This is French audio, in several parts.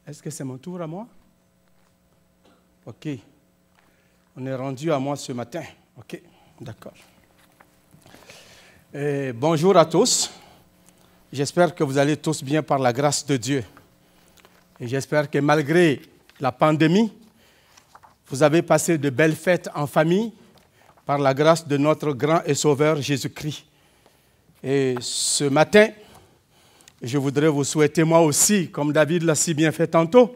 Est-ce que c'est mon tour à moi? Ok. On est rendu à moi ce matin. Ok, d'accord. Bonjour à tous. J'espère que vous allez tous bien par la grâce de Dieu. Et j'espère que malgré la pandémie, vous avez passé de belles fêtes en famille par la grâce de notre grand et sauveur Jésus-Christ. Et ce matin, je voudrais vous souhaiter moi aussi, comme David l'a si bien fait tantôt,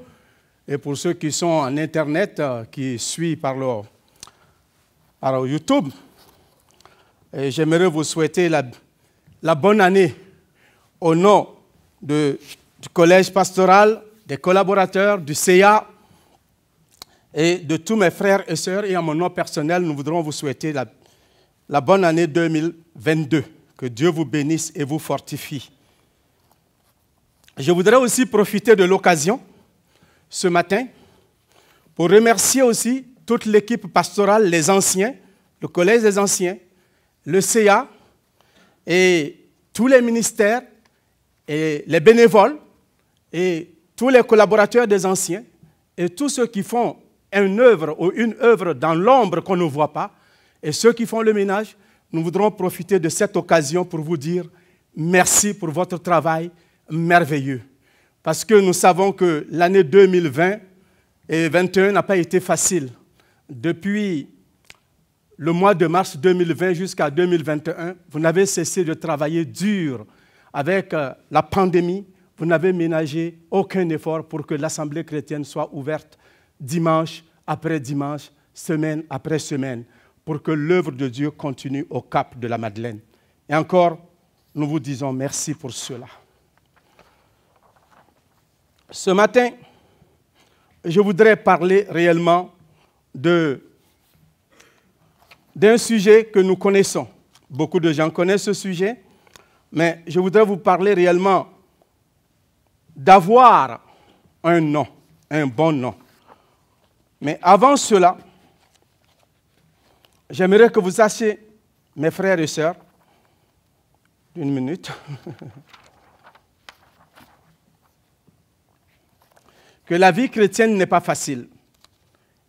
et pour ceux qui sont en Internet, qui suivent par YouTube, j'aimerais vous souhaiter la bonne année au nom du collège pastoral, des collaborateurs, du CA et de tous mes frères et sœurs. Et à mon nom personnel, nous voudrons vous souhaiter la bonne année 2022. Que Dieu vous bénisse et vous fortifie. Je voudrais aussi profiter de l'occasion ce matin pour remercier aussi toute l'équipe pastorale, les anciens, le collège des anciens, le CA et tous les ministères et les bénévoles et tous les collaborateurs des anciens et tous ceux qui font une œuvre dans l'ombre qu'on ne voit pas et ceux qui font le ménage. Nous voudrons profiter de cette occasion pour vous dire merci pour votre travail merveilleux. Parce que nous savons que l'année 2020 et 2021 n'a pas été facile. Depuis le mois de mars 2020 jusqu'à 2021, vous n'avez cessé de travailler dur avec la pandémie. Vous n'avez ménagé aucun effort pour que l'Assemblée chrétienne soit ouverte dimanche après dimanche, semaine après semaine, pour que l'œuvre de Dieu continue au Cap de la Madeleine. Et encore, nous vous disons merci pour cela. Ce matin, je voudrais parler réellement d'un sujet que nous connaissons. Beaucoup de gens connaissent ce sujet, mais je voudrais vous parler réellement d'avoir un nom, un bon nom. Mais avant cela, j'aimerais que vous sachiez, mes frères et sœurs, une minute, que la vie chrétienne n'est pas facile.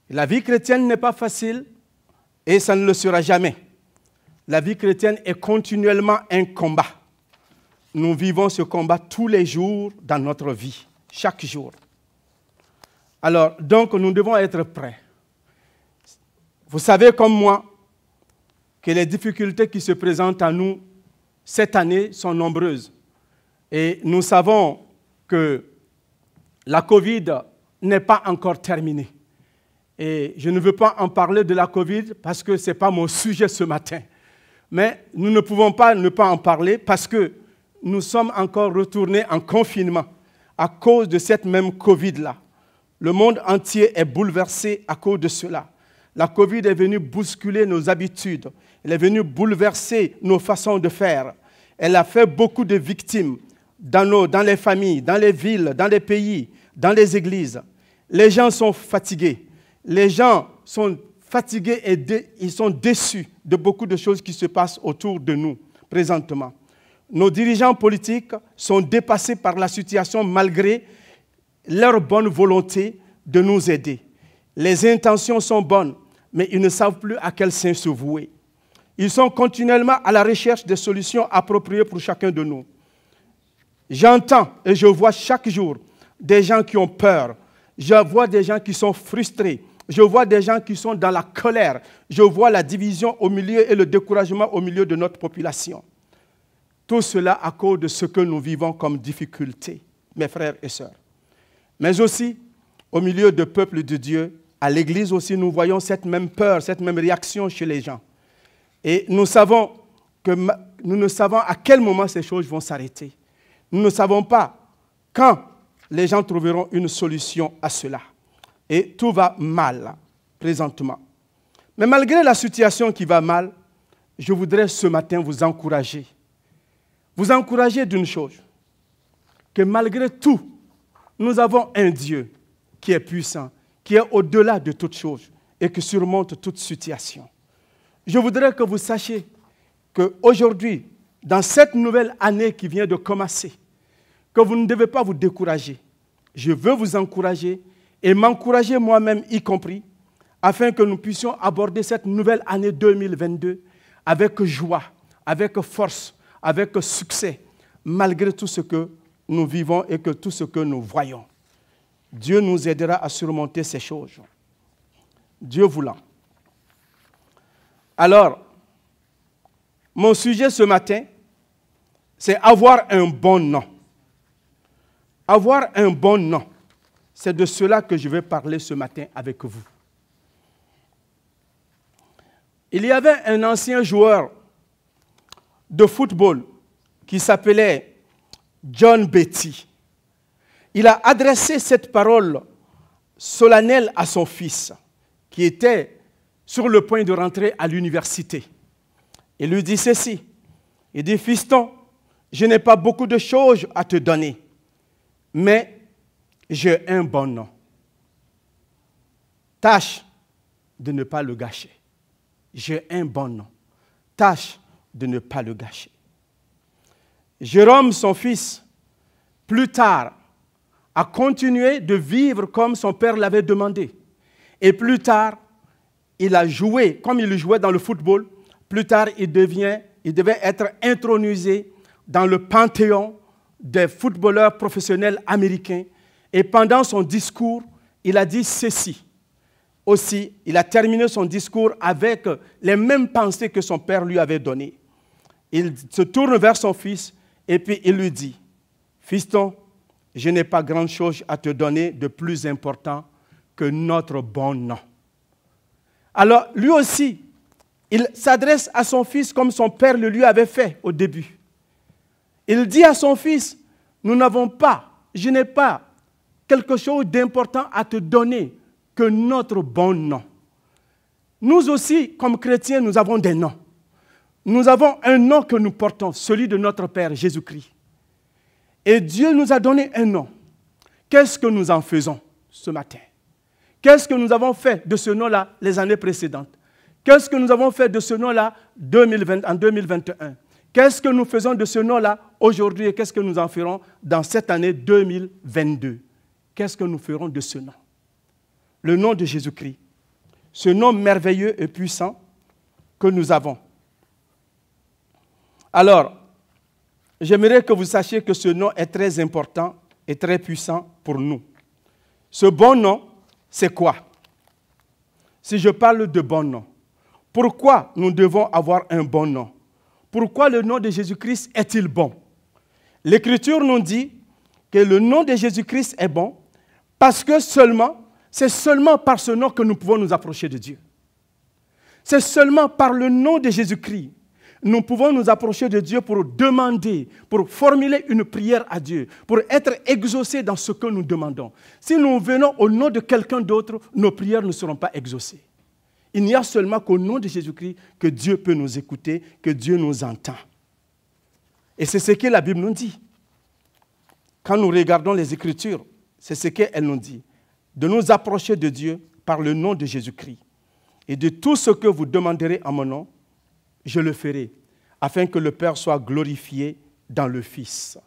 La vie chrétienne n'est pas facile et ça ne le sera jamais. La vie chrétienne est continuellement un combat. Nous vivons ce combat tous les jours dans notre vie, chaque jour. Alors, donc, nous devons être prêts. Vous savez comme moi que les difficultés qui se présentent à nous cette année sont nombreuses. Et nous savons que la COVID n'est pas encore terminée. Et je ne veux pas en parler de la COVID parce que ce n'est pas mon sujet ce matin. Mais nous ne pouvons pas ne pas en parler parce que nous sommes encore retournés en confinement à cause de cette même COVID-là. Le monde entier est bouleversé à cause de cela. La COVID est venue bousculer nos habitudes. Elle est venue bouleverser nos façons de faire. Elle a fait beaucoup de victimes dans les familles, dans les villes, dans les pays, dans les églises. Les gens sont fatigués. Les gens sont fatigués et ils sont déçus de beaucoup de choses qui se passent autour de nous présentement. Nos dirigeants politiques sont dépassés par la situation malgré leur bonne volonté de nous aider. Les intentions sont bonnes, mais ils ne savent plus à quel saint se vouer. Ils sont continuellement à la recherche de solutions appropriées pour chacun de nous. J'entends et je vois chaque jour des gens qui ont peur. Je vois des gens qui sont frustrés. Je vois des gens qui sont dans la colère. Je vois la division au milieu et le découragement au milieu de notre population. Tout cela à cause de ce que nous vivons comme difficulté, mes frères et sœurs. Mais aussi, au milieu du peuple de Dieu, à l'Église aussi, nous voyons cette même peur, cette même réaction chez les gens. Et nous ne savons à quel moment ces choses vont s'arrêter. Nous ne savons pas quand les gens trouveront une solution à cela. Et tout va mal, présentement. Mais malgré la situation qui va mal, je voudrais ce matin vous encourager. Vous encourager d'une chose, que malgré tout, nous avons un Dieu qui est puissant, qui est au-delà de toute chose et qui surmonte toute situation. Je voudrais que vous sachiez qu'aujourd'hui, dans cette nouvelle année qui vient de commencer, que vous ne devez pas vous décourager. je veux vous encourager et m'encourager moi-même y compris, afin que nous puissions aborder cette nouvelle année 2022 avec joie, avec force, avec succès, malgré tout ce que nous vivons et que tout ce que nous voyons. Dieu nous aidera à surmonter ces choses. Dieu voulant. Alors, mon sujet ce matin, c'est avoir un bon nom. Avoir un bon nom. C'est de cela que je vais parler ce matin avec vous. Il y avait un ancien joueur de football qui s'appelait John Beatty. Il a adressé cette parole solennelle à son fils, qui était sur le point de rentrer à l'université. Il lui dit ceci, il dit, « Fiston, je n'ai pas beaucoup de choses à te donner, mais j'ai un bon nom. Tâche de ne pas le gâcher. J'ai un bon nom. Tâche de ne pas le gâcher. » Jérôme, son fils, plus tard, a continué de vivre comme son père l'avait demandé. Et plus tard, il a joué, comme il jouait dans le football, plus tard, il devait être intronisé dans le panthéon des footballeurs professionnels américains. Et pendant son discours, il a dit ceci. Aussi, il a terminé son discours avec les mêmes pensées que son père lui avait données. Il se tourne vers son fils et puis il lui dit, « Fiston, je n'ai pas grand-chose à te donner de plus important que notre bon nom. » Alors, lui aussi, il s'adresse à son fils comme son père le lui avait fait au début. Il dit à son fils, « Nous n'avons pas, je n'ai pas quelque chose d'important à te donner que notre bon nom. » Nous aussi, comme chrétiens, nous avons des noms. Nous avons un nom que nous portons, celui de notre Père Jésus-Christ. Et Dieu nous a donné un nom. Qu'est-ce que nous en faisons ce matin? Qu'est-ce que nous avons fait de ce nom-là les années précédentes? Qu'est-ce que nous avons fait de ce nom-là en 2021? Qu'est-ce que nous faisons de ce nom-là aujourd'hui et qu'est-ce que nous en ferons dans cette année 2022? Qu'est-ce que nous ferons de ce nom? Le nom de Jésus-Christ. Ce nom merveilleux et puissant que nous avons. Alors, j'aimerais que vous sachiez que ce nom est très important et très puissant pour nous. Ce bon nom, c'est quoi? Si je parle de bon nom, pourquoi nous devons avoir un bon nom? Pourquoi le nom de Jésus-Christ est-il bon? L'Écriture nous dit que le nom de Jésus-Christ est bon parce que c'est seulement par ce nom que nous pouvons nous approcher de Dieu. C'est seulement par le nom de Jésus-Christ nous pouvons nous approcher de Dieu pour demander, pour formuler une prière à Dieu, pour être exaucés dans ce que nous demandons. Si nous venons au nom de quelqu'un d'autre, nos prières ne seront pas exaucées. Il n'y a seulement qu'au nom de Jésus-Christ que Dieu peut nous écouter, que Dieu nous entend. Et c'est ce que la Bible nous dit. Quand nous regardons les Écritures, c'est ce qu'elle nous dit. De nous approcher de Dieu par le nom de Jésus-Christ. Et de tout ce que vous demanderez en mon nom, je le ferai, afin que le Père soit glorifié dans le Fils.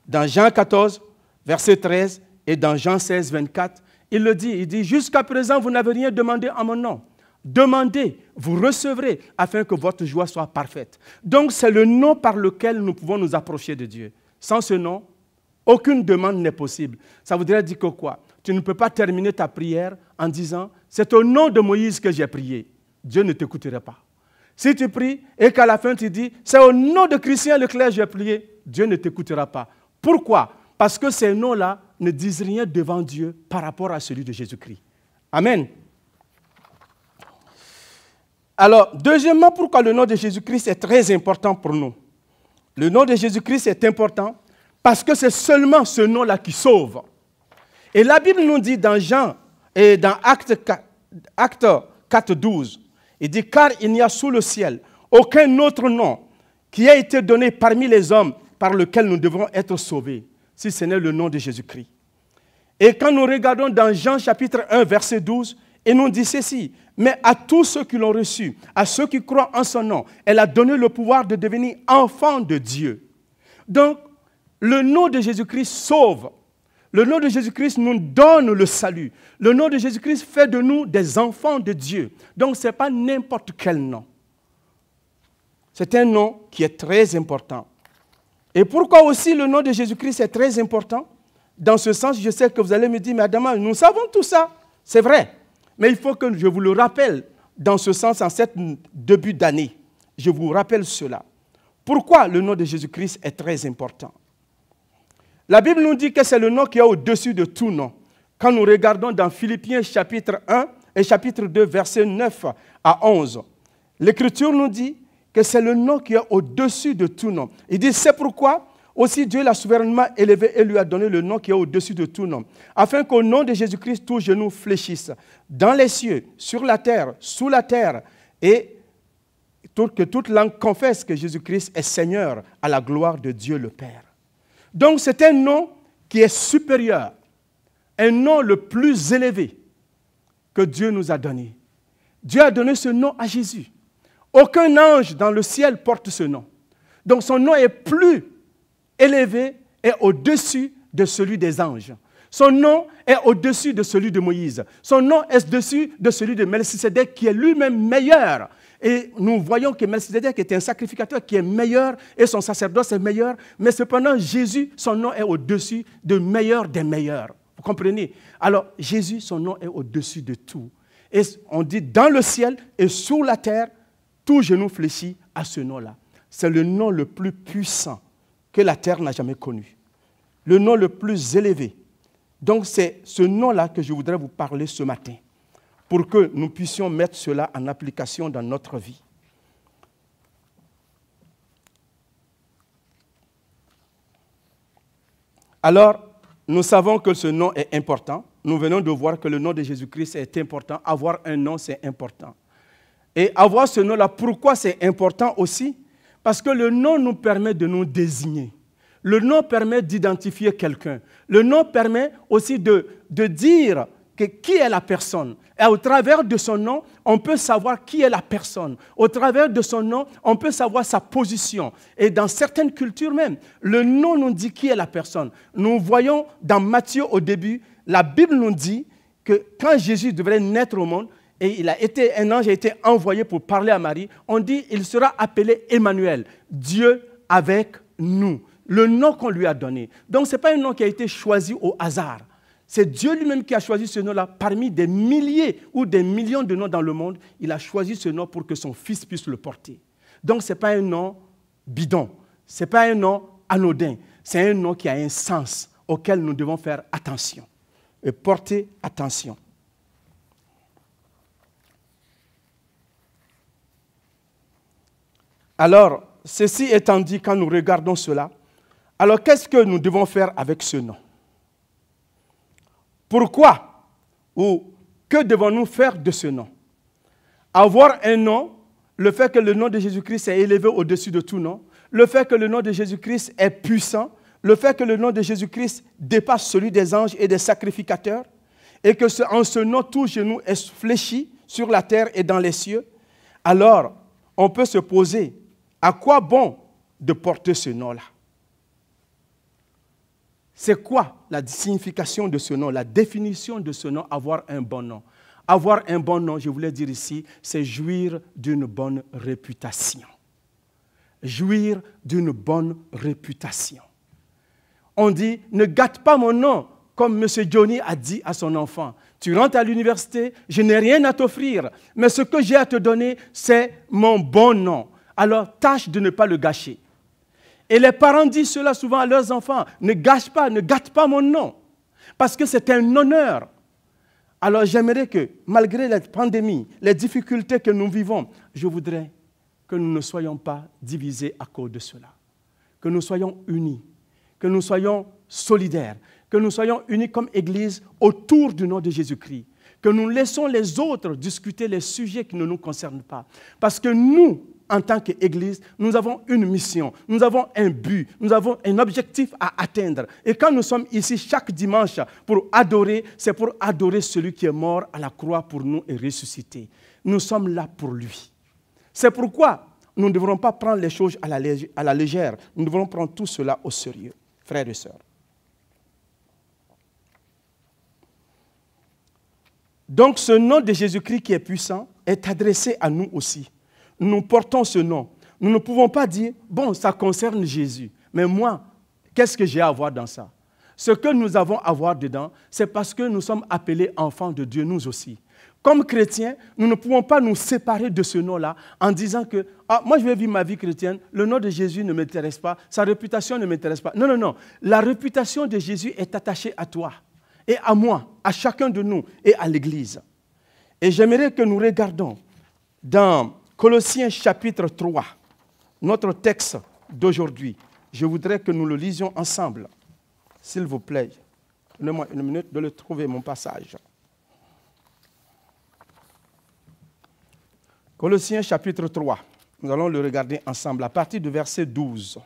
Dans Jean 14, verset 13, et dans Jean 16, 24, il dit, jusqu'à présent, vous n'avez rien demandé en mon nom. Demandez, vous recevrez, afin que votre joie soit parfaite. Donc, c'est le nom par lequel nous pouvons nous approcher de Dieu. Sans ce nom, aucune demande n'est possible. Ça voudrait dire que quoi? Tu ne peux pas terminer ta prière en disant, c'est au nom de Moïse que j'ai prié. Dieu ne t'écouterait pas. Si tu pries et qu'à la fin tu dis, c'est au nom de Christian Leclerc que j'ai prié, Dieu ne t'écoutera pas. Pourquoi? Parce que ces noms-là ne disent rien devant Dieu par rapport à celui de Jésus-Christ. Amen. Alors, deuxièmement, pourquoi le nom de Jésus-Christ est très important pour nous? Le nom de Jésus-Christ est important parce que c'est seulement ce nom-là qui sauve. Et la Bible nous dit dans Jean et dans Acte 4, 12, il dit, car il n'y a sous le ciel aucun autre nom qui a été donné parmi les hommes par lequel nous devons être sauvés, si ce n'est le nom de Jésus-Christ. Et quand nous regardons dans Jean chapitre 1, verset 12, il nous dit ceci, mais à tous ceux qui l'ont reçu, à ceux qui croient en son nom, elle a donné le pouvoir de devenir enfants de Dieu. Donc, le nom de Jésus-Christ sauve. Le nom de Jésus-Christ nous donne le salut. Le nom de Jésus-Christ fait de nous des enfants de Dieu. Donc, ce n'est pas n'importe quel nom. C'est un nom qui est très important. Et pourquoi aussi le nom de Jésus-Christ est très important? Dans ce sens, je sais que vous allez me dire, mais Adama, nous savons tout ça. C'est vrai. Mais il faut que je vous le rappelle dans ce sens, en cette début d'année. Je vous rappelle cela. Pourquoi le nom de Jésus-Christ est très important? La Bible nous dit que c'est le nom qui est au-dessus de tout nom. Quand nous regardons dans Philippiens chapitre 1 et chapitre 2, versets 9 à 11, l'Écriture nous dit que c'est le nom qui est au-dessus de tout nom. Il dit, c'est pourquoi aussi Dieu l'a souverainement élevé et lui a donné le nom qui est au-dessus de tout nom, afin qu'au nom de Jésus-Christ, tout genou fléchisse, dans les cieux, sur la terre, sous la terre, et que toute langue confesse que Jésus-Christ est Seigneur à la gloire de Dieu le Père. Donc c'est un nom qui est supérieur, un nom le plus élevé que Dieu nous a donné. Dieu a donné ce nom à Jésus. Aucun ange dans le ciel porte ce nom. Donc son nom est plus élevé et au-dessus de celui des anges. Son nom est au-dessus de celui de Moïse. Son nom est au-dessus de celui de Melchisédek qui est lui-même meilleur. Et nous voyons que Melchisédek était un sacrificateur qui est meilleur et son sacerdoce est meilleur. Mais cependant, Jésus, son nom est au-dessus de meilleur des meilleurs. Vous comprenez? Alors, Jésus, son nom est au-dessus de tout. Et on dit dans le ciel et sous la terre, tout genou fléchit à ce nom-là. C'est le nom le plus puissant que la terre n'a jamais connu. Le nom le plus élevé. Donc c'est ce nom-là que je voudrais vous parler ce matin, pour que nous puissions mettre cela en application dans notre vie. Alors, nous savons que ce nom est important. Nous venons de voir que le nom de Jésus-Christ est important. Avoir un nom, c'est important. Et avoir ce nom-là, pourquoi c'est important aussi? Parce que le nom nous permet de nous désigner. Le nom permet d'identifier quelqu'un. Le nom permet aussi de dire qui est la personne. Et au travers de son nom, on peut savoir qui est la personne. Au travers de son nom, on peut savoir sa position. Et dans certaines cultures même, le nom nous dit qui est la personne. Nous voyons dans Matthieu au début, la Bible nous dit que quand Jésus devrait naître au monde, et un ange a été envoyé pour parler à Marie, on dit il sera appelé Emmanuel, Dieu avec nous. Le nom qu'on lui a donné. Donc ce n'est pas un nom qui a été choisi au hasard. C'est Dieu lui-même qui a choisi ce nom-là. Parmi des milliers ou des millions de noms dans le monde, il a choisi ce nom pour que son fils puisse le porter. Donc ce n'est pas un nom bidon. Ce n'est pas un nom anodin. C'est un nom qui a un sens auquel nous devons faire attention et porter attention. Alors, ceci étant dit, quand nous regardons cela, alors qu'est-ce que nous devons faire avec ce nom? Pourquoi ou que devons-nous faire de ce nom? Avoir un nom, le fait que le nom de Jésus-Christ est élevé au-dessus de tout nom, le fait que le nom de Jésus-Christ est puissant, le fait que le nom de Jésus-Christ dépasse celui des anges et des sacrificateurs, et que en ce nom, tout genou est fléchi sur la terre et dans les cieux, alors on peut se poser, à quoi bon de porter ce nom-là? C'est quoi la signification de ce nom, la définition de ce nom, avoir un bon nom? Avoir un bon nom, je voulais dire ici, c'est jouir d'une bonne réputation. Jouir d'une bonne réputation. On dit, ne gâte pas mon nom, comme M. Johnny a dit à son enfant. Tu rentres à l'université, je n'ai rien à t'offrir, mais ce que j'ai à te donner, c'est mon bon nom. Alors, tâche de ne pas le gâcher. Et les parents disent cela souvent à leurs enfants, ne gâche pas, ne gâte pas mon nom, parce que c'est un honneur. Alors j'aimerais que, malgré la pandémie, les difficultés que nous vivons, je voudrais que nous ne soyons pas divisés à cause de cela, que nous soyons unis, que nous soyons solidaires, que nous soyons unis comme Église autour du nom de Jésus-Christ, que nous laissons les autres discuter les sujets qui ne nous concernent pas, parce que nous, en tant qu'Église, nous avons une mission, nous avons un but, nous avons un objectif à atteindre. Et quand nous sommes ici chaque dimanche pour adorer, c'est pour adorer celui qui est mort à la croix pour nous et ressuscité. Nous sommes là pour lui. C'est pourquoi nous ne devrons pas prendre les choses à la légère. Nous devrons prendre tout cela au sérieux, frères et sœurs. Donc ce nom de Jésus-Christ qui est puissant est adressé à nous aussi. Nous portons ce nom. Nous ne pouvons pas dire, bon, ça concerne Jésus, mais moi, qu'est-ce que j'ai à voir dans ça? Ce que nous avons à voir dedans, c'est parce que nous sommes appelés enfants de Dieu, nous aussi. Comme chrétiens, nous ne pouvons pas nous séparer de ce nom-là en disant que moi je vais vivre ma vie chrétienne, le nom de Jésus ne m'intéresse pas, sa réputation ne m'intéresse pas. Non, non, non. La réputation de Jésus est attachée à toi et à moi, à chacun de nous et à l'Église. Et j'aimerais que nous regardions dans Colossiens chapitre 3, notre texte d'aujourd'hui. Je voudrais que nous le lisions ensemble. S'il vous plaît, donnez-moi une minute de le trouver, mon passage. Colossiens chapitre 3, nous allons le regarder ensemble à partir du verset 12.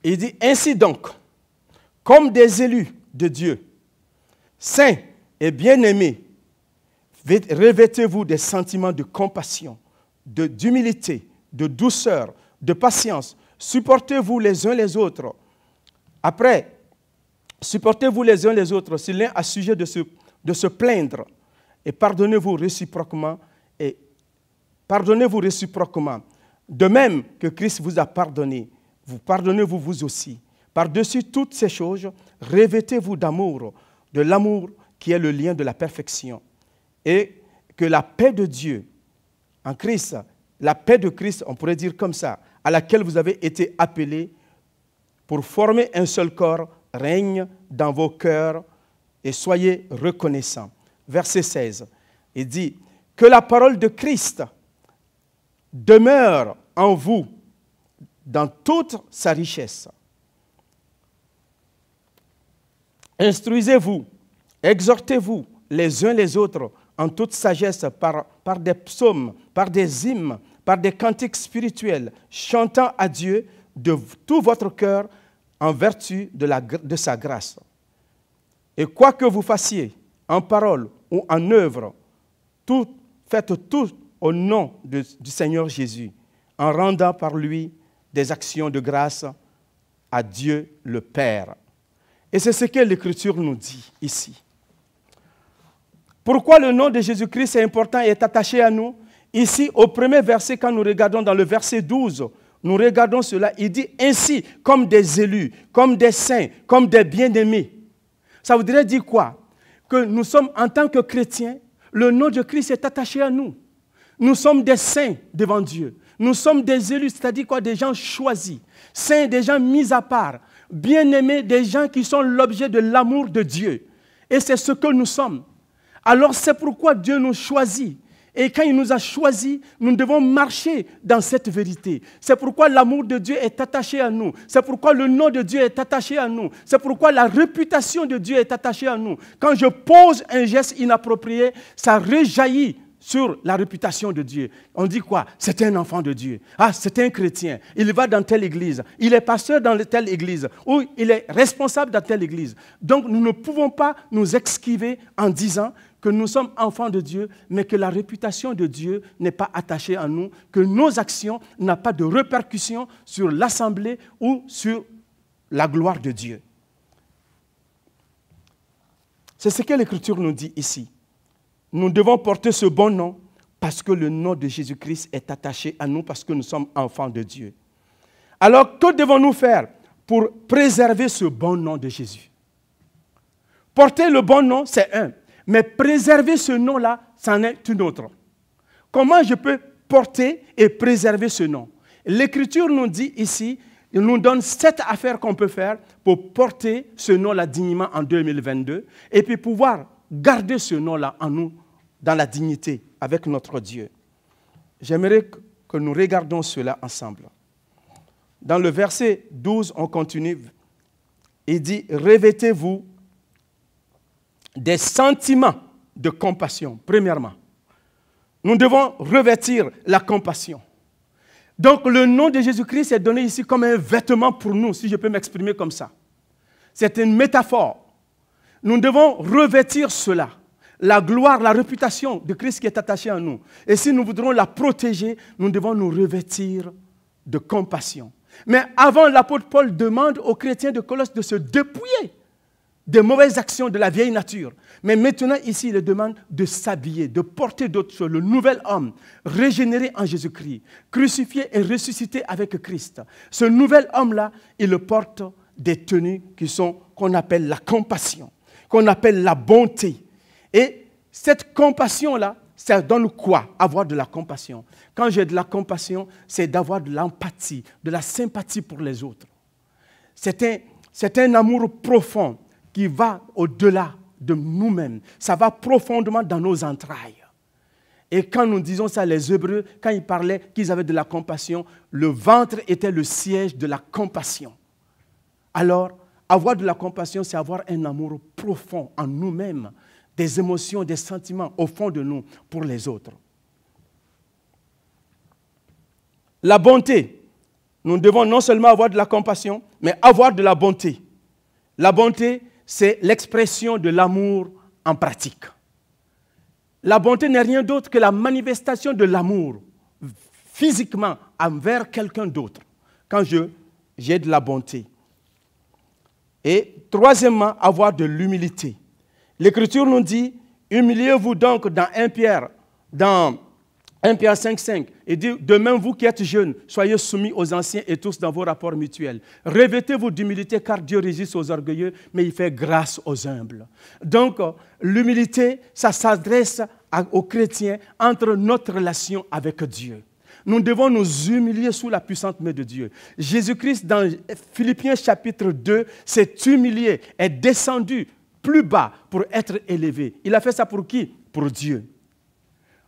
Il dit, ainsi donc, comme des élus de Dieu, saints et bien-aimés, revêtez-vous des sentiments de compassion, d'humilité, de douceur, de patience. Supportez-vous les uns les autres. Après, supportez-vous les uns les autres si l'un a sujet de se plaindre. Et pardonnez-vous réciproquement. De même que Christ vous a pardonné, vous pardonnez-vous vous aussi. Par-dessus toutes ces choses, revêtez-vous d'amour, de l'amour qui est le lien de la perfection. Et que la paix de Dieu en Christ, la paix de Christ, on pourrait dire comme ça, à laquelle vous avez été appelés pour former un seul corps, règne dans vos cœurs et soyez reconnaissants. Verset 16, il dit que la parole de Christ demeure en vous dans toute sa richesse. Instruisez-vous, exhortez-vous les uns les autres en toute sagesse par des psaumes, par des hymnes, par des cantiques spirituels, chantant à Dieu de tout votre cœur en vertu de sa grâce. Et quoi que vous fassiez, en parole ou en œuvre, faites tout au nom du Seigneur Jésus, en rendant par lui des actions de grâce à Dieu le Père. Et c'est ce que l'Écriture nous dit ici. Pourquoi le nom de Jésus-Christ est important et est attaché à nous? Ici, au premier verset, quand nous regardons dans le verset 12, nous regardons cela, il dit ainsi, comme des élus, comme des saints, comme des bien-aimés. Ça voudrait dire quoi? Que nous sommes, en tant que chrétiens, le nom de Christ est attaché à nous. Nous sommes des saints devant Dieu. Nous sommes des élus, c'est-à-dire quoi? Des gens choisis. Saints, des gens mis à part. Bien-aimés, des gens qui sont l'objet de l'amour de Dieu. Et c'est ce que nous sommes. Alors c'est pourquoi Dieu nous choisit. Et quand il nous a choisis, nous devons marcher dans cette vérité. C'est pourquoi l'amour de Dieu est attaché à nous. C'est pourquoi le nom de Dieu est attaché à nous. C'est pourquoi la réputation de Dieu est attachée à nous. Quand je pose un geste inapproprié, ça rejaillit sur la réputation de Dieu. On dit quoi? C'est un enfant de Dieu. Ah, c'est un chrétien. Il va dans telle église. Il est pasteur dans telle église. Ou il est responsable dans telle église. Donc, nous ne pouvons pas nous esquiver en disant que nous sommes enfants de Dieu, mais que la réputation de Dieu n'est pas attachée à nous, que nos actions n'ont pas de répercussions sur l'assemblée ou sur la gloire de Dieu. C'est ce que l'Écriture nous dit ici. Nous devons porter ce bon nom parce que le nom de Jésus-Christ est attaché à nous, parce que nous sommes enfants de Dieu. Alors, que devons-nous faire pour préserver ce bon nom de Jésus? Porter le bon nom, c'est un. Mais préserver ce nom-là, c'en est une autre. Comment je peux porter et préserver ce nom? L'Écriture nous dit ici, il nous donne 7 affaires qu'on peut faire pour porter ce nom-là dignement en 2022 et puis pouvoir garder ce nom-là en nous, dans la dignité, avec notre Dieu. J'aimerais que nous regardions cela ensemble. Dans le verset 12, on continue. Il dit, revêtez-vous des sentiments de compassion, premièrement. Nous devons revêtir la compassion. Donc, le nom de Jésus-Christ est donné ici comme un vêtement pour nous, si je peux m'exprimer comme ça. C'est une métaphore. Nous devons revêtir cela. La gloire, la réputation de Christ qui est attachée à nous. Et si nous voudrons la protéger, nous devons nous revêtir de compassion. Mais avant, l'apôtre Paul demande aux chrétiens de Colosse de se dépouiller des mauvaises actions de la vieille nature. Mais maintenant, ici, il demande de s'habiller, de porter d'autres choses, le nouvel homme, régénéré en Jésus-Christ, crucifié et ressuscité avec Christ. Ce nouvel homme-là, il porte des tenues qu'on appelle la compassion, qu'on appelle la bonté. Et cette compassion-là, ça donne quoi? Avoir de la compassion. Quand j'ai de la compassion, c'est d'avoir de l'empathie, de la sympathie pour les autres. C'est un amour profond qui va au-delà de nous-mêmes. Ça va profondément dans nos entrailles. Et quand nous disons ça, les Hébreux, quand ils parlaient qu'ils avaient de la compassion, le ventre était le siège de la compassion. Alors, avoir de la compassion, c'est avoir un amour profond en nous-mêmes, des émotions, des sentiments au fond de nous pour les autres. La bonté. Nous devons non seulement avoir de la compassion, mais avoir de la bonté. La bonté, c'est l'expression de l'amour en pratique. La bonté n'est rien d'autre que la manifestation de l'amour physiquement envers quelqu'un d'autre. Quand j'ai de la bonté. Et troisièmement, avoir de l'humilité. L'Écriture nous dit, humiliez-vous donc dans 1 Pierre 5,5. Il dit, de même vous qui êtes jeunes, soyez soumis aux anciens et tous dans vos rapports mutuels. Revêtez-vous d'humilité car Dieu résiste aux orgueilleux, mais il fait grâce aux humbles. Donc, l'humilité, ça s'adresse aux chrétiens entre notre relation avec Dieu. Nous devons nous humilier sous la puissante main de Dieu. Jésus-Christ, dans Philippiens chapitre 2, s'est humilié, est descendu plus bas pour être élevé. Il a fait ça pour qui? Pour Dieu.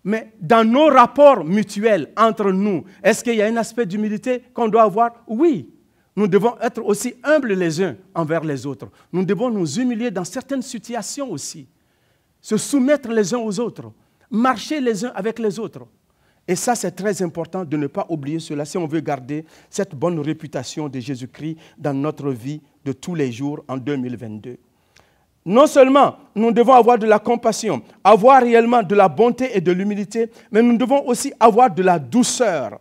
Mais dans nos rapports mutuels entre nous, est-ce qu'il y a un aspect d'humilité qu'on doit avoir? Oui. Nous devons être aussi humbles les uns envers les autres. Nous devons nous humilier dans certaines situations aussi. Se soumettre les uns aux autres. Marcher les uns avec les autres. Et ça, c'est très important de ne pas oublier cela si on veut garder cette bonne réputation de Jésus-Christ dans notre vie de tous les jours en 2022. Non seulement nous devons avoir de la compassion, avoir réellement de la bonté et de l'humilité, mais nous devons aussi avoir de la douceur.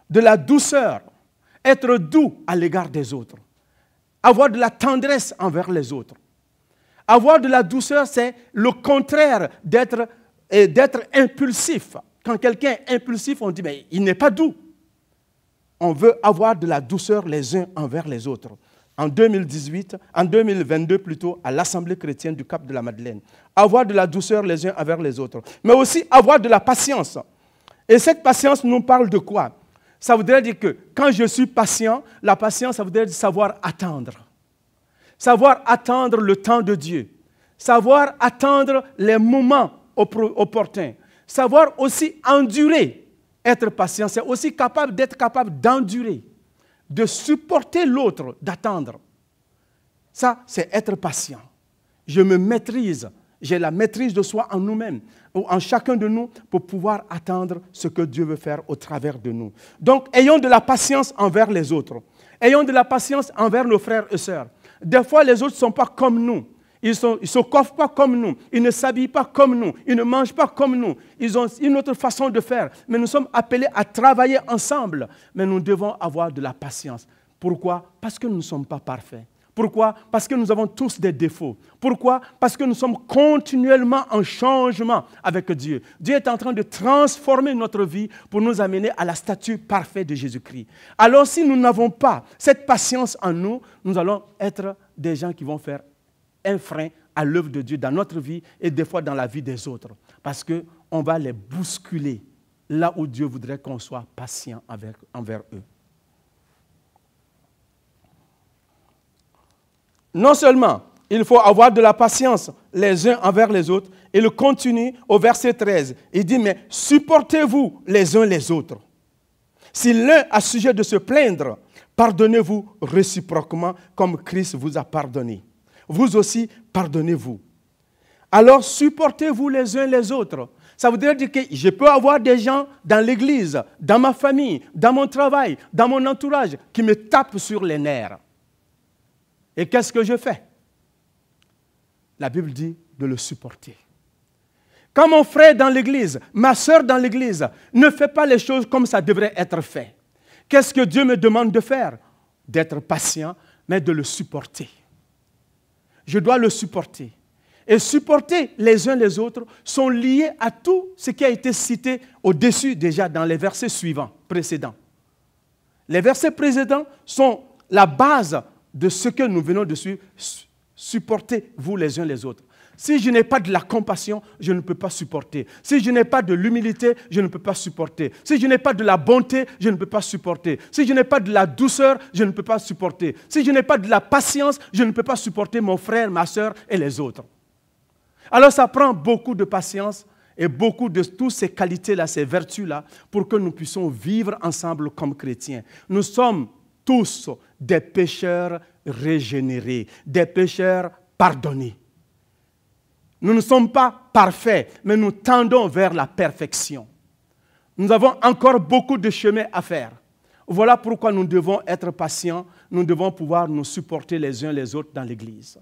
De la douceur. Être doux à l'égard des autres. Avoir de la tendresse envers les autres. Avoir de la douceur, c'est le contraire d'être impulsif. Quand quelqu'un est impulsif, on dit mais il n'est pas doux. On veut avoir de la douceur les uns envers les autres. En 2022 plutôt, à l'Assemblée chrétienne du Cap de la Madeleine. Avoir de la douceur les uns envers les autres. Mais aussi avoir de la patience. Et cette patience nous parle de quoi? Ça voudrait dire que quand je suis patient, la patience, ça voudrait dire savoir attendre. Savoir attendre le temps de Dieu. Savoir attendre les moments opportuns. Savoir aussi endurer. Être patient, c'est aussi d'être capable d'endurer. De supporter l'autre, d'attendre. Ça, c'est être patient. Je me maîtrise. J'ai la maîtrise de soi en nous-mêmes, ou en chacun de nous, pour pouvoir attendre ce que Dieu veut faire au travers de nous. Donc, ayons de la patience envers les autres. Ayons de la patience envers nos frères et sœurs. Des fois, les autres ne sont pas comme nous. Ils ne se coiffent pas comme nous. Ils ne s'habillent pas comme nous. Ils ne mangent pas comme nous. Ils ont une autre façon de faire. Mais nous sommes appelés à travailler ensemble. Mais nous devons avoir de la patience. Pourquoi? Parce que nous ne sommes pas parfaits. Pourquoi? Parce que nous avons tous des défauts. Pourquoi? Parce que nous sommes continuellement en changement avec Dieu. Dieu est en train de transformer notre vie pour nous amener à la stature parfaite de Jésus-Christ. Alors si nous n'avons pas cette patience en nous, nous allons être des gens qui vont faire un frein à l'œuvre de Dieu dans notre vie et des fois dans la vie des autres. Parce qu'on va les bousculer là où Dieu voudrait qu'on soit patient envers eux. Non seulement il faut avoir de la patience les uns envers les autres, il continue au verset 13. Il dit, mais supportez-vous les uns les autres. Si l'un a sujet de se plaindre, pardonnez-vous réciproquement comme Christ vous a pardonné. Vous aussi, pardonnez-vous. Alors, supportez-vous les uns les autres. Ça voudrait dire que je peux avoir des gens dans l'église, dans ma famille, dans mon travail, dans mon entourage, qui me tapent sur les nerfs. Et qu'est-ce que je fais? La Bible dit de le supporter. Quand mon frère est dans l'église, ma soeur dans l'église, ne fait pas les choses comme ça devrait être fait. Qu'est-ce que Dieu me demande de faire? D'être patient, mais de le supporter. Je dois le supporter. Et supporter les uns les autres sont liés à tout ce qui a été cité au-dessus déjà dans les versets suivants, précédents. Les versets précédents sont la base de ce que nous venons de suivre. Supportez-vous les uns les autres. Si je n'ai pas de la compassion, je ne peux pas supporter. Si je n'ai pas de l'humilité, je ne peux pas supporter. Si je n'ai pas de la bonté, je ne peux pas supporter. Si je n'ai pas de la douceur, je ne peux pas supporter. Si je n'ai pas de la patience, je ne peux pas supporter mon frère, ma soeur et les autres. Alors ça prend beaucoup de patience et beaucoup de toutes ces qualités-là, ces vertus-là, pour que nous puissions vivre ensemble comme chrétiens. Nous sommes tous des pécheurs régénérés, des pécheurs pardonnés. Nous ne sommes pas parfaits, mais nous tendons vers la perfection. Nous avons encore beaucoup de chemin à faire. Voilà pourquoi nous devons être patients, nous devons pouvoir nous supporter les uns les autres dans l'Église.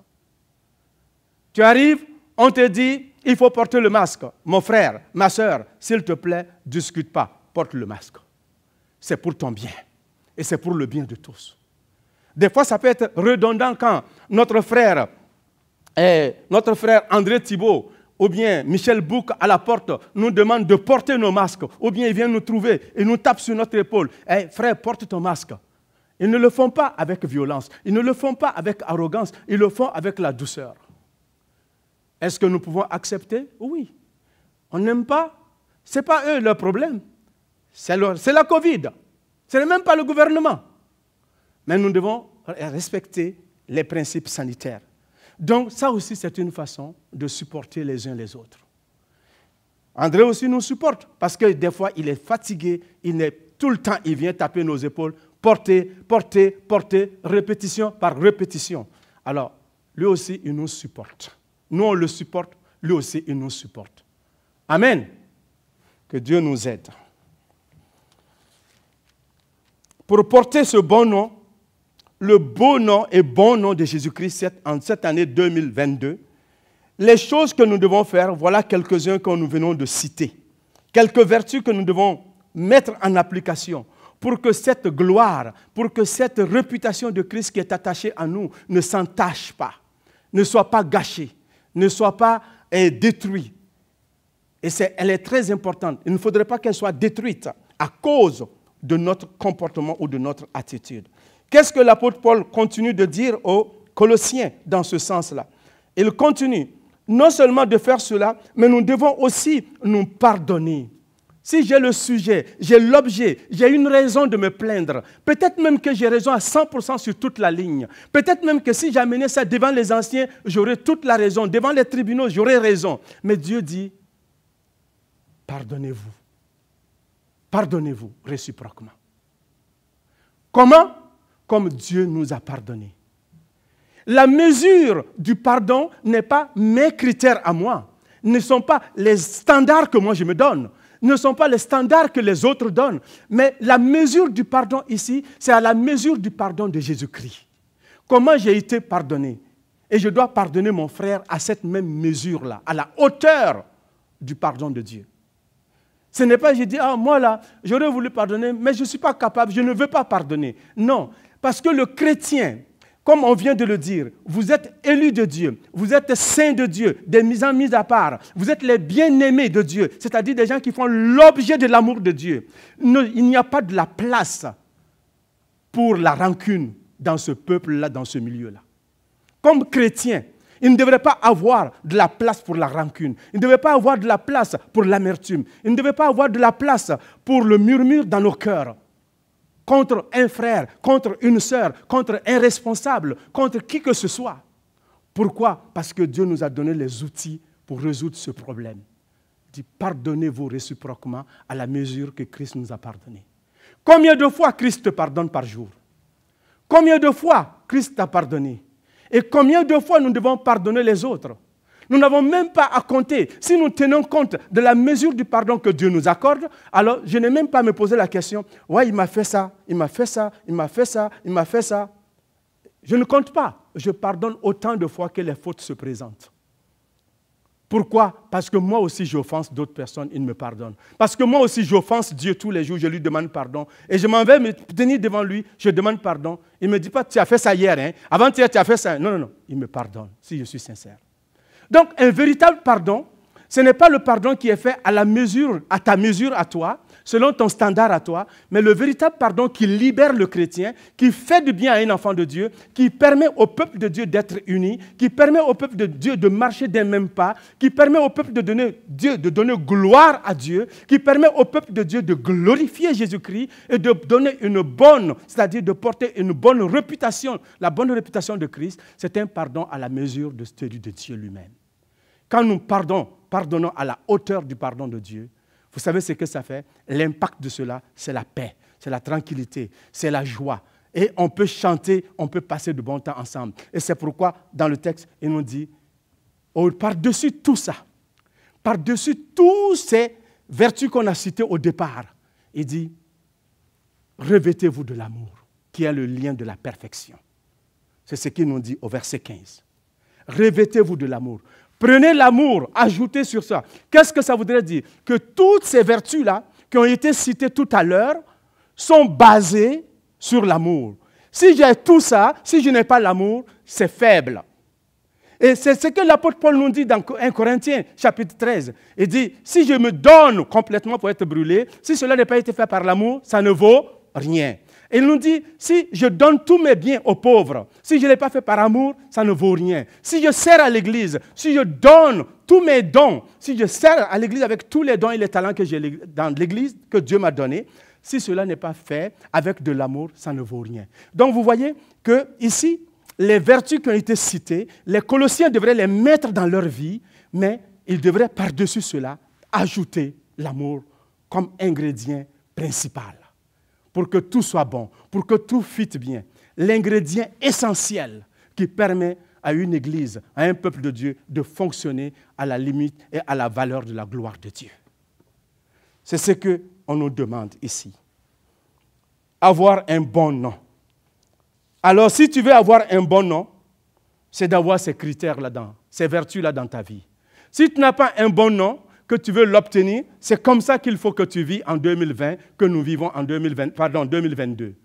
Tu arrives, on te dit, il faut porter le masque. Mon frère, ma soeur, s'il te plaît, ne discute pas, porte le masque. C'est pour ton bien et c'est pour le bien de tous. Des fois, ça peut être redondant quand notre frère André Thibault ou bien Michel Bouc à la porte nous demande de porter nos masques, ou bien il vient nous trouver et nous tape sur notre épaule. Hey, frère, porte ton masque. Ils ne le font pas avec violence, ils ne le font pas avec arrogance, ils le font avec la douceur. Est-ce que nous pouvons accepter? Oui. On n'aime pas, ce n'est pas eux leur problème. C'est la Covid. Ce n'est même pas le gouvernement. Mais nous devons respecter les principes sanitaires. Donc ça aussi, c'est une façon de supporter les uns les autres. André aussi nous supporte parce que des fois, il est fatigué, tout le temps, il vient taper nos épaules, porter, porter, porter, répétition par répétition. Alors, lui aussi, il nous supporte. Nous, on le supporte, lui aussi, il nous supporte. Amen. Que Dieu nous aide. Pour porter ce bon nom, le beau nom et bon nom de Jésus-Christ en cette année 2022, les choses que nous devons faire, voilà quelques-uns que nous venons de citer. Quelques vertus que nous devons mettre en application pour que cette gloire, pour que cette réputation de Christ qui est attachée à nous ne s'entache pas, ne soit pas gâchée, ne soit pas détruite. Et elle est très importante. Il ne faudrait pas qu'elle soit détruite à cause de notre comportement ou de notre attitude. Qu'est-ce que l'apôtre Paul continue de dire aux Colossiens dans ce sens-là? Il continue non seulement de faire cela, mais nous devons aussi nous pardonner. Si j'ai le sujet, j'ai l'objet, j'ai une raison de me plaindre, peut-être même que j'ai raison à 100% sur toute la ligne. Peut-être même que si j'amenais ça devant les anciens, j'aurais toute la raison. Devant les tribunaux, j'aurais raison. Mais Dieu dit, pardonnez-vous. Pardonnez-vous réciproquement. Comment? Comme Dieu nous a pardonné. La mesure du pardon n'est pas mes critères à moi, ne sont pas les standards que moi je me donne, ne sont pas les standards que les autres donnent, mais la mesure du pardon ici, c'est à la mesure du pardon de Jésus-Christ. Comment j'ai été pardonné? Et je dois pardonner mon frère à cette même mesure-là, à la hauteur du pardon de Dieu. Ce n'est pas, je dis, moi là, j'aurais voulu pardonner, mais je ne suis pas capable, je ne veux pas pardonner. Non, parce que le chrétien, comme on vient de le dire, vous êtes élus de Dieu, vous êtes saints de Dieu, des mis à part, vous êtes les bien-aimés de Dieu, c'est-à-dire des gens qui font l'objet de l'amour de Dieu. Il n'y a pas de la place pour la rancune dans ce peuple-là, dans ce milieu-là. Comme chrétien, il ne devrait pas avoir de la place pour la rancune. Il ne devrait pas avoir de la place pour l'amertume. Il ne devrait pas avoir de la place pour le murmure dans nos cœurs. Contre un frère, contre une sœur, contre un responsable, contre qui que ce soit. Pourquoi? Parce que Dieu nous a donné les outils pour résoudre ce problème. Il dit, pardonnez-vous réciproquement à la mesure que Christ nous a pardonné. Combien de fois Christ te pardonne par jour? Combien de fois Christ t'a pardonné? Et combien de fois nous devons pardonner les autres? Nous n'avons même pas à compter. Si nous tenons compte de la mesure du pardon que Dieu nous accorde, alors je n'ai même pas à me poser la question, ouais, il m'a fait ça, il m'a fait ça, il m'a fait ça, il m'a fait ça. Je ne compte pas. Je pardonne autant de fois que les fautes se présentent. Pourquoi? Parce que moi aussi j'offense d'autres personnes, ils me pardonnent. Parce que moi aussi j'offense Dieu tous les jours, je lui demande pardon. Et je m'en vais me tenir devant lui, je demande pardon. Il ne me dit pas, tu as fait ça hier, hein? Avant-hier tu as fait ça. Non, non, non, il me pardonne si je suis sincère. Donc un véritable pardon, ce n'est pas le pardon qui est fait à ta mesure à toi, selon ton standard à toi, mais le véritable pardon qui libère le chrétien, qui fait du bien à un enfant de Dieu, qui permet au peuple de Dieu d'être uni, qui permet au peuple de Dieu de marcher d'un même pas, qui permet au peuple de donner gloire à Dieu, qui permet au peuple de Dieu de glorifier Jésus-Christ et de donner une bonne, c'est-à-dire de porter une bonne réputation. La bonne réputation de Christ, c'est un pardon à la mesure de celui de Dieu lui-même. Quand nous pardonnons à la hauteur du pardon de Dieu, vous savez ce que ça fait? L'impact de cela, c'est la paix, c'est la tranquillité, c'est la joie. Et on peut chanter, on peut passer de bon temps ensemble. Et c'est pourquoi, dans le texte, il nous dit, par-dessus tout ça, par-dessus toutes ces vertus qu'on a citées au départ, il dit, revêtez-vous de l'amour, qui est le lien de la perfection. C'est ce qu'il nous dit au verset 15. Revêtez-vous de l'amour. Prenez l'amour, ajoutez sur ça. Qu'est-ce que ça voudrait dire? Que toutes ces vertus-là, qui ont été citées tout à l'heure, sont basées sur l'amour. Si j'ai tout ça, si je n'ai pas l'amour, c'est faible. Et c'est ce que l'apôtre Paul nous dit dans 1 Corinthiens, chapitre 13. Il dit, si je me donne complètement pour être brûlé, si cela n'a pas été fait par l'amour, ça ne vaut rien. Il nous dit, si je donne tous mes biens aux pauvres, si je ne l'ai pas fait par amour, ça ne vaut rien. Si je sers à l'église, si je donne tous mes dons, si je sers à l'église avec tous les dons et les talents que j'ai dans l'église, que Dieu m'a donné, si cela n'est pas fait avec de l'amour, ça ne vaut rien. Donc vous voyez que ici, les vertus qui ont été citées, les Colossiens devraient les mettre dans leur vie, mais ils devraient par-dessus cela ajouter l'amour comme ingrédient principal. Pour que tout soit bon, pour que tout fitte bien. L'ingrédient essentiel qui permet à une église, à un peuple de Dieu, de fonctionner à la limite et à la valeur de la gloire de Dieu. C'est ce qu'on nous demande ici. Avoir un bon nom. Alors, si tu veux avoir un bon nom, c'est d'avoir ces critères-là, ces vertus-là dans ta vie. Si tu n'as pas un bon nom, que tu veux l'obtenir, c'est comme ça qu'il faut que tu vis en 2020, que nous vivons en 2022.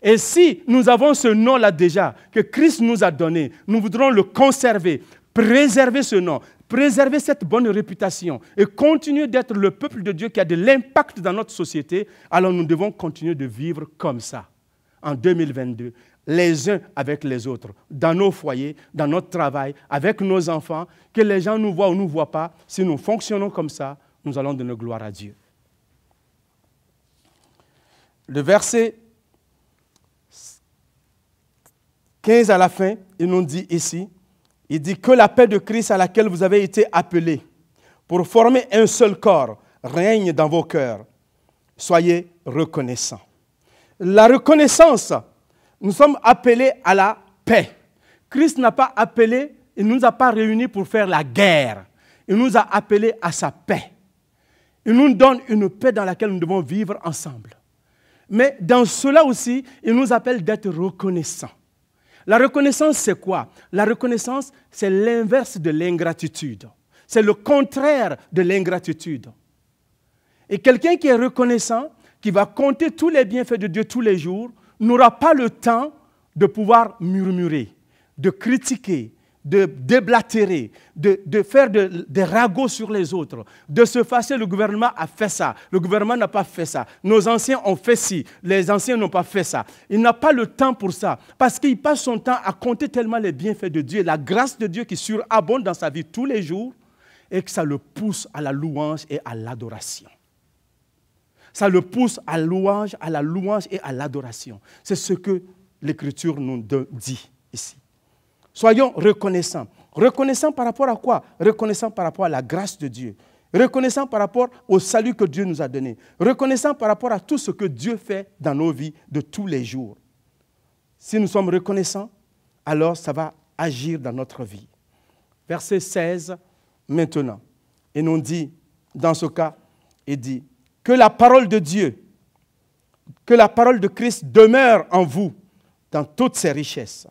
Et si nous avons ce nom-là déjà, que Christ nous a donné, nous voudrons le conserver, préserver ce nom, préserver cette bonne réputation et continuer d'être le peuple de Dieu qui a de l'impact dans notre société, alors nous devons continuer de vivre comme ça, en 2022. Les uns avec les autres, dans nos foyers, dans notre travail, avec nos enfants, que les gens nous voient ou ne nous voient pas. Si nous fonctionnons comme ça, nous allons donner gloire à Dieu. Le verset 15 à la fin, il nous dit ici, il dit que la paix de Christ à laquelle vous avez été appelés pour former un seul corps règne dans vos cœurs. Soyez reconnaissants. La reconnaissance, nous sommes appelés à la paix. Christ n'a pas appelé, il ne nous a pas réunis pour faire la guerre. Il nous a appelés à sa paix. Il nous donne une paix dans laquelle nous devons vivre ensemble. Mais dans cela aussi, il nous appelle d'être reconnaissants. La reconnaissance, c'est quoi? La reconnaissance, c'est l'inverse de l'ingratitude. C'est le contraire de l'ingratitude. Et quelqu'un qui est reconnaissant, qui va compter tous les bienfaits de Dieu tous les jours, n'aura pas le temps de pouvoir murmurer, de critiquer, de déblatérer, de faire des ragots sur les autres, de se fâcher, le gouvernement a fait ça, le gouvernement n'a pas fait ça, nos anciens ont fait ci, les anciens n'ont pas fait ça. Il n'a pas le temps pour ça, parce qu'il passe son temps à compter tellement les bienfaits de Dieu, la grâce de Dieu qui surabonde dans sa vie tous les jours, et que ça le pousse à la louange et à l'adoration. Ça le pousse à la louange et à l'adoration. C'est ce que l'Écriture nous dit ici. Soyons reconnaissants. Reconnaissants par rapport à quoi? Reconnaissants par rapport à la grâce de Dieu. Reconnaissants par rapport au salut que Dieu nous a donné. Reconnaissants par rapport à tout ce que Dieu fait dans nos vies de tous les jours. Si nous sommes reconnaissants, alors ça va agir dans notre vie. Verset 16, maintenant. Et nous dit, dans ce cas, il dit, que la parole de Dieu, que la parole de Christ demeure en vous dans toutes ses richesses.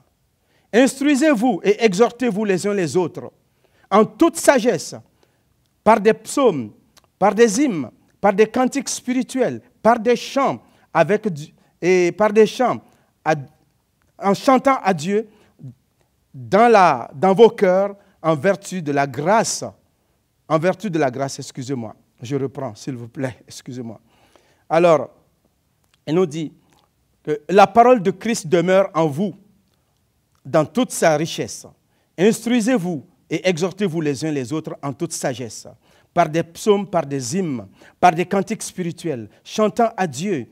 Instruisez-vous et exhortez-vous les uns les autres en toute sagesse, par des psaumes, par des hymnes, par des cantiques spirituels, par des chants, en chantant à Dieu dans vos cœurs en vertu de la grâce. En vertu de la grâce, excusez-moi. Je reprends, s'il vous plaît, excusez-moi. Alors, il nous dit que la parole de Christ demeure en vous dans toute sa richesse. Instruisez-vous et exhortez-vous les uns les autres en toute sagesse, par des psaumes, par des hymnes, par des cantiques spirituels, chantant à Dieu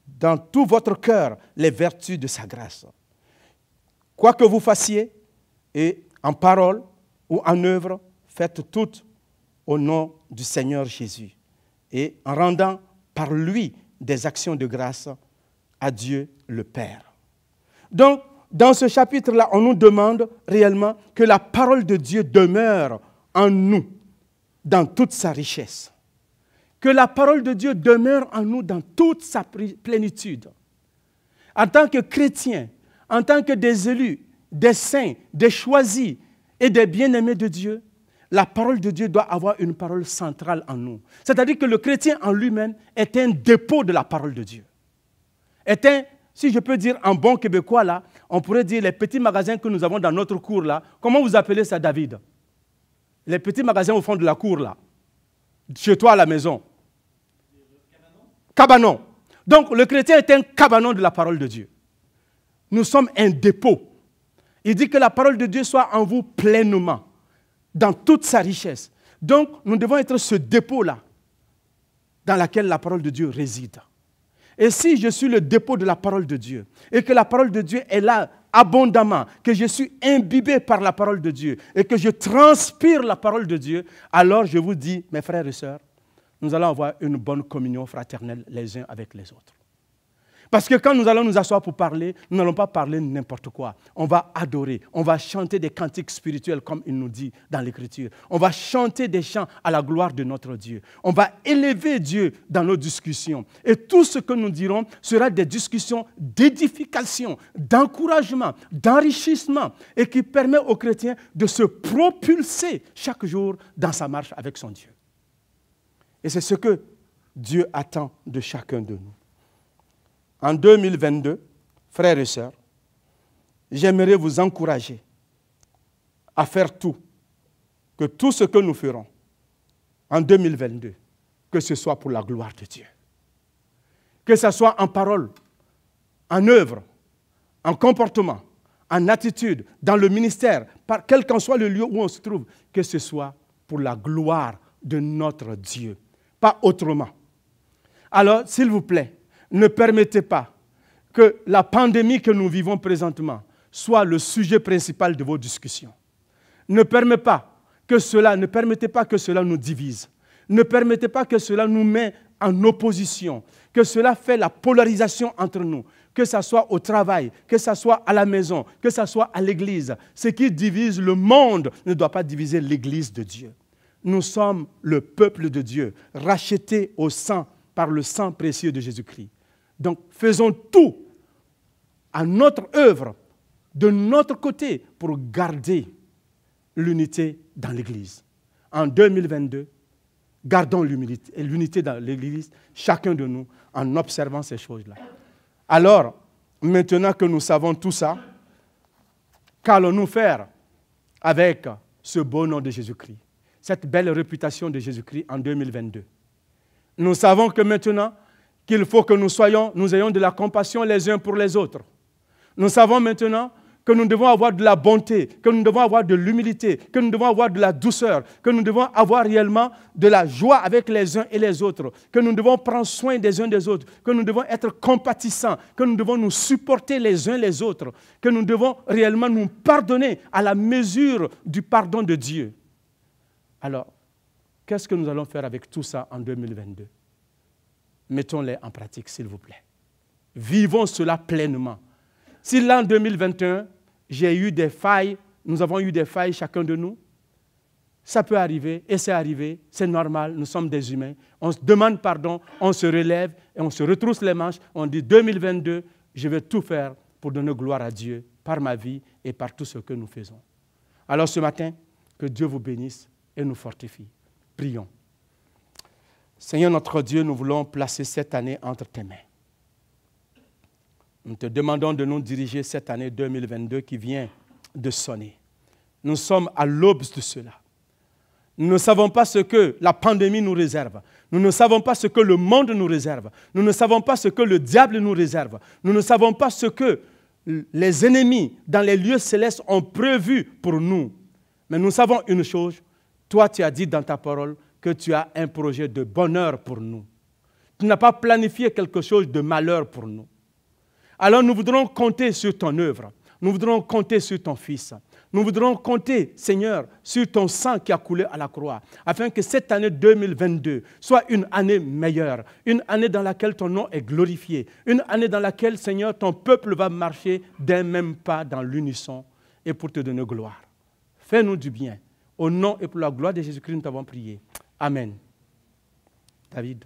dans tout votre cœur les vertus de sa grâce. Quoi que vous fassiez, et en parole ou en œuvre, faites tout au nom du Seigneur Jésus, et en rendant par lui des actions de grâce à Dieu le Père. Donc, dans ce chapitre-là, on nous demande réellement que la parole de Dieu demeure en nous dans toute sa richesse. Que la parole de Dieu demeure en nous dans toute sa plénitude. En tant que chrétiens, en tant que des élus, des saints, des choisis et des bien-aimés de Dieu, la parole de Dieu doit avoir une parole centrale en nous. C'est-à-dire que le chrétien en lui-même est un dépôt de la parole de Dieu. Est un, si je peux dire en bon québécois, là, on pourrait dire les petits magasins que nous avons dans notre cour, là. Comment vous appelez ça, David? Les petits magasins au fond de la cour, là. Chez toi à la maison. Cabanon. Donc, le chrétien est un cabanon de la parole de Dieu. Nous sommes un dépôt. Il dit que la parole de Dieu soit en vous pleinement, dans toute sa richesse. Donc, nous devons être ce dépôt-là, dans lequel la parole de Dieu réside. Et si je suis le dépôt de la parole de Dieu, et que la parole de Dieu est là abondamment, que je suis imbibé par la parole de Dieu, et que je transpire la parole de Dieu, alors je vous dis, mes frères et sœurs, nous allons avoir une bonne communion fraternelle les uns avec les autres. Parce que quand nous allons nous asseoir pour parler, nous n'allons pas parler n'importe quoi. On va adorer, on va chanter des cantiques spirituels comme il nous dit dans l'Écriture. On va chanter des chants à la gloire de notre Dieu. On va élever Dieu dans nos discussions. Et tout ce que nous dirons sera des discussions d'édification, d'encouragement, d'enrichissement et qui permet aux chrétiens de se propulser chaque jour dans sa marche avec son Dieu. Et c'est ce que Dieu attend de chacun de nous. En 2022, frères et sœurs, j'aimerais vous encourager à faire tout, que tout ce que nous ferons en 2022, que ce soit pour la gloire de Dieu. Que ce soit en parole, en œuvre, en comportement, en attitude, dans le ministère, quel qu'en soit le lieu où on se trouve, que ce soit pour la gloire de notre Dieu, pas autrement. Alors, s'il vous plaît, ne permettez pas que la pandémie que nous vivons présentement soit le sujet principal de vos discussions. Ne permettez pas que cela nous divise. Ne permettez pas que cela nous mette en opposition, que cela fait la polarisation entre nous, que ce soit au travail, que ce soit à la maison, que ce soit à l'église. Ce qui divise le monde ne doit pas diviser l'église de Dieu. Nous sommes le peuple de Dieu, racheté au sang par le sang précieux de Jésus-Christ. Donc, faisons tout à notre œuvre, de notre côté, pour garder l'unité dans l'Église. En 2022, gardons l'unité dans l'Église, chacun de nous, en observant ces choses-là. Alors, maintenant que nous savons tout ça, qu'allons-nous faire avec ce beau nom de Jésus-Christ, cette belle réputation de Jésus-Christ en 2022? Nous savons que maintenant, qu'il faut que nous ayons de la compassion les uns pour les autres. Nous savons maintenant que nous devons avoir de la bonté, que nous devons avoir de l'humilité, que nous devons avoir de la douceur, que nous devons avoir réellement de la joie avec les uns et les autres, que nous devons prendre soin des uns des autres, que nous devons être compatissants, que nous devons nous supporter les uns les autres, que nous devons réellement nous pardonner à la mesure du pardon de Dieu. Alors, qu'est-ce que nous allons faire avec tout ça en 2022? Mettons-les en pratique, s'il vous plaît. Vivons cela pleinement. Si l'an 2021, j'ai eu des failles, nous avons eu des failles chacun de nous, ça peut arriver et c'est arrivé, c'est normal, nous sommes des humains. On se demande pardon, on se relève et on se retrousse les manches. On dit 2022, je vais tout faire pour donner gloire à Dieu par ma vie et par tout ce que nous faisons. Alors ce matin, que Dieu vous bénisse et nous fortifie. Prions. Seigneur notre Dieu, nous voulons placer cette année entre tes mains. Nous te demandons de nous diriger cette année 2022 qui vient de sonner. Nous sommes à l'aube de cela. Nous ne savons pas ce que la pandémie nous réserve. Nous ne savons pas ce que le monde nous réserve. Nous ne savons pas ce que le diable nous réserve. Nous ne savons pas ce que les ennemis dans les lieux célestes ont prévu pour nous. Mais nous savons une chose. Toi, tu as dit dans ta parole que tu as un projet de bonheur pour nous. Tu n'as pas planifié quelque chose de malheur pour nous. Alors nous voudrons compter sur ton œuvre. Nous voudrons compter sur ton Fils. Nous voudrons compter, Seigneur, sur ton sang qui a coulé à la croix, afin que cette année 2022 soit une année meilleure, une année dans laquelle ton nom est glorifié, une année dans laquelle, Seigneur, ton peuple va marcher d'un même pas dans l'unisson et pour te donner gloire. Fais-nous du bien. Au nom et pour la gloire de Jésus-Christ, nous t'avons prié. Amen. David.